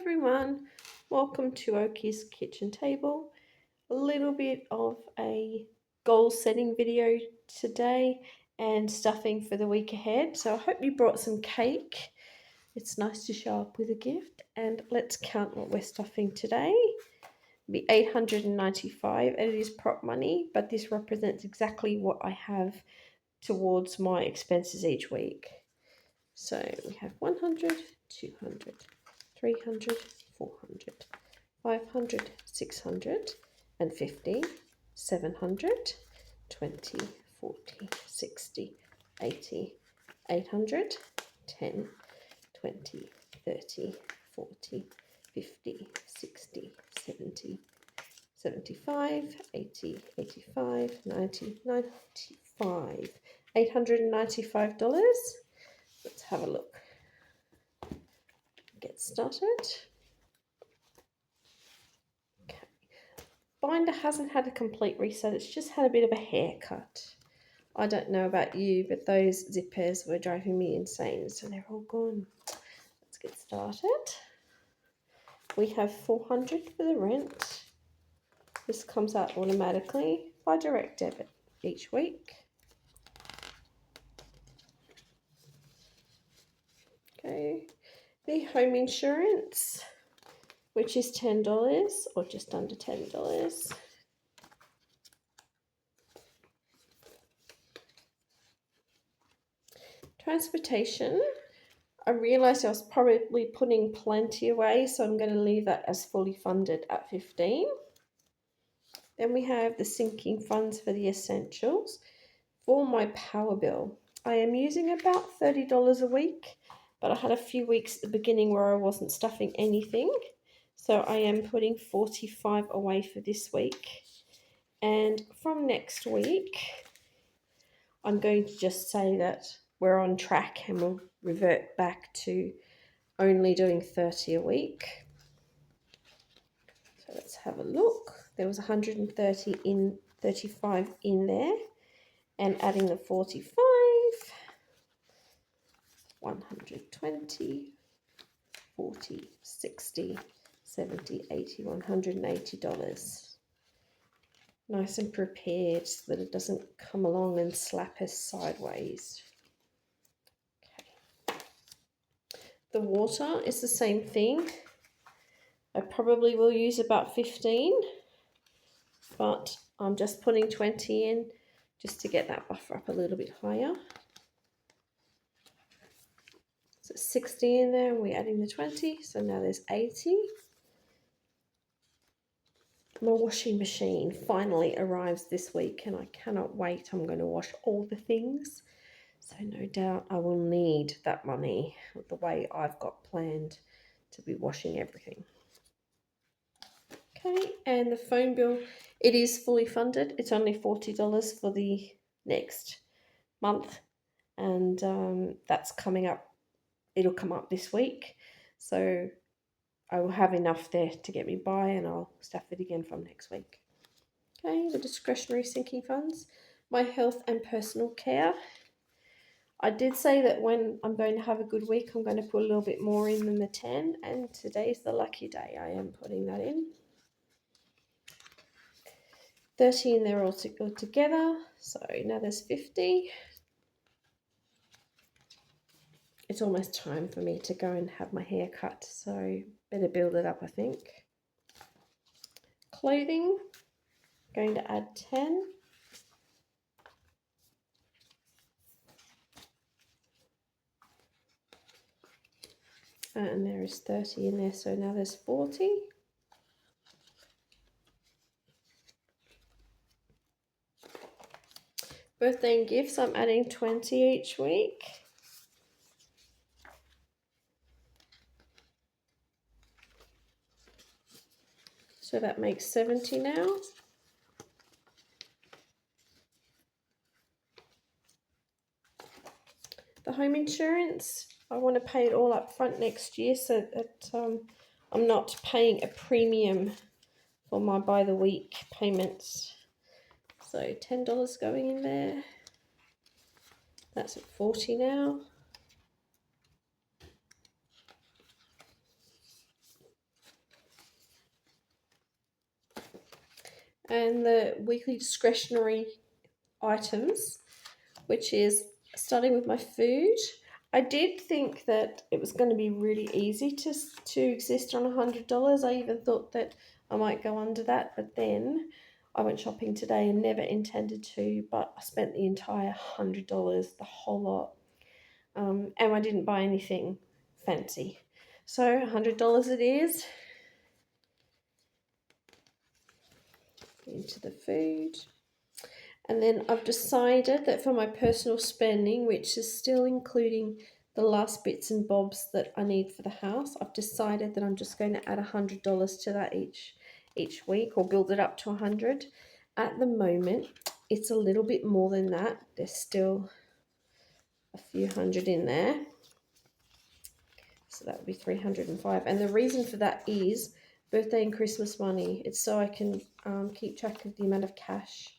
everyone, welcome to Oakkey's kitchen table. A little bit of a goal setting video today and stuffing for the week ahead. So I hope you brought some cake. It's nice to show up with a gift, and let's count what we're stuffing today. It'll be $895 and it is prop money, but this represents exactly what I have towards my expenses each week. So we have 100, 200, 300, 400, 500, 600, and 50, 700, 20, 40, 60, 80, 800, 10, 20, 30, 40, 50, 60, 70, 75, 80, 85, 90, 95, $895. Let's have a look. Get started. Okay. Binder hasn't had a complete reset, it's just had a bit of a haircut. I don't know about you, but those zippers were driving me insane, so they're all gone. Let's get started. We have 400 for the rent. This comes out automatically by direct debit each week. Okay, the home insurance, which is $10 or just under $10. Transportation, I realised I was probably putting plenty away, so I'm going to leave that as fully funded at 15. Then we have the sinking funds for the essentials. For my power bill, I am using about $30 a week, but I had a few weeks at the beginning where I wasn't stuffing anything. So I am putting 45 away for this week. And from next week, I'm going to just say that we're on track and we'll revert back to only doing 30 a week. So let's have a look. There was 35 in there, and adding the 45, 120, 40, 60, 70, 80, $180. Nice and prepared so that it doesn't come along and slap us sideways. Okay. The water is the same thing. I probably will use about 15, but I'm just putting 20 in just to get that buffer up a little bit higher. So 60 in there, and we're adding the 20, so now there's 80. My washing machine finally arrives this week, and I cannot wait. I'm going to wash all the things, so no doubt I will need that money with the way I've got planned to be washing everything. Okay, and the phone bill, it is fully funded. It's only $40 for the next month, and that's coming up. It'll come up this week, so I will have enough there to get me by, and I'll stuff it again from next week. Okay, the discretionary sinking funds, my health and personal care. I did say that when I'm going to have a good week, I'm going to put a little bit more in than the 10, and today's the lucky day. I am putting that in. 30 in there all together, so now there's 50. It's almost time for me to go and have my hair cut, so better build it up, I think. Clothing, going to add 10. And there is 30 in there, so now there's 40. Birthday and gifts, I'm adding 20 each week. So that makes 70 now. The home insurance, I want to pay it all up front next year so that I'm not paying a premium for my by the week payments. So $10 going in there. That's at 40 now. and the weekly discretionary items, which is starting with my food. I did think that it was going to be really easy to exist on $100. I even thought that I might go under that, but then I went shopping today and never intended to, but I spent the entire $100, the whole lot, and I didn't buy anything fancy. So $100 it is. Into the food. And then I've decided that for my personal spending, which is still including the last bits and bobs that I need for the house, I've decided that I'm just going to add $100 to that each week, or build it up to 100. At the moment, it's a little bit more than that. There's still a few hundred in there. So that would be 305. And the reason for that is birthday and Christmas money. It's so I can keep track of the amount of cash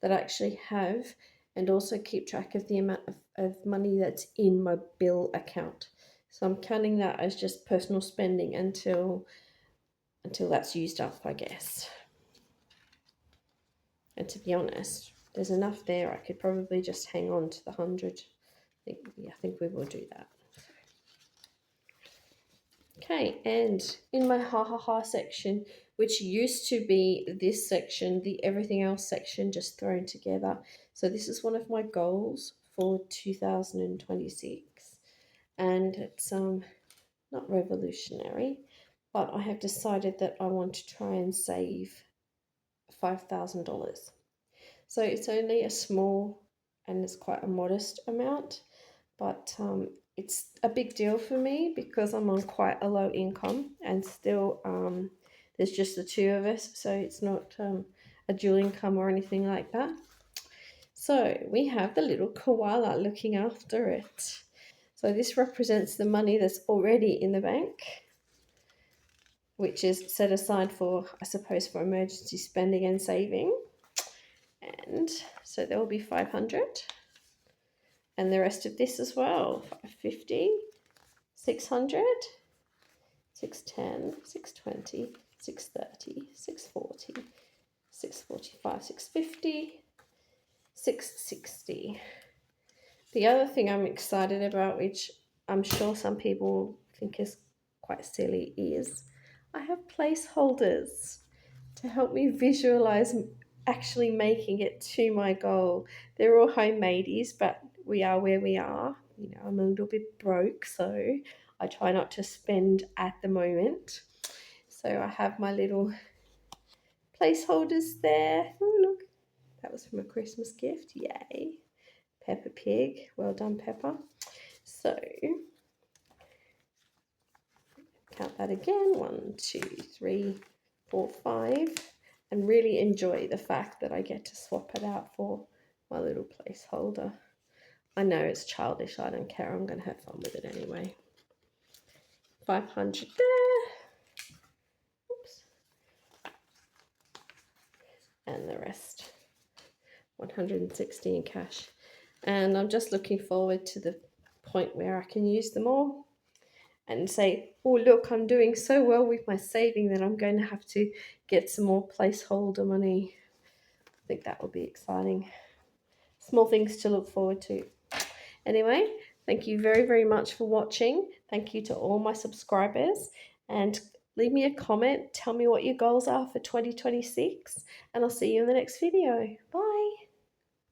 that I actually have, and also keep track of the amount of money that's in my bill account. So I'm counting that as just personal spending until that's used up, I guess. And to be honest, there's enough there. I could probably just hang on to the 100. I think we will do that. Okay, and in my ha ha ha section, which used to be this section, the everything else section just thrown together. So this is one of my goals for 2026, and it's not revolutionary, but I have decided that I want to try and save $5,000. So it's only a small, and it's quite a modest amount, but it's a big deal for me because I'm on quite a low income, and still there's just the two of us, so it's not a dual income or anything like that. So we have the little koala looking after it. So this represents the money that's already in the bank, which is set aside for, I suppose, for emergency spending and saving. And so there will be 500. And the rest of this as well, 550, 600, 610, 620, 630, 640, 645, 650, 660. The other thing I'm excited about, which I'm sure some people think is quite silly, is I have placeholders to help me visualize actually making it to my goal. They're all homemadies, but we are where we are. You know, I'm a little bit broke, so I try not to spend at the moment. So I have my little placeholders there. Oh, look, that was from a Christmas gift. Yay. Peppa Pig. Well done, Peppa. So count that again. 1, 2, 3, 4, 5. And really enjoy the fact that I get to swap it out for my little placeholder. I know it's childish, I don't care, I'm going to have fun with it anyway. 500 there. Oops. And the rest, 160 in cash. And I'm just looking forward to the point where I can use them all and say, oh look, I'm doing so well with my saving that I'm going to have to get some more placeholder money. I think that will be exciting. Small things to look forward to. Anyway, thank you very, very much for watching. Thank you to all my subscribers, and leave me a comment. Tell me what your goals are for 2026, and I'll see you in the next video. Bye.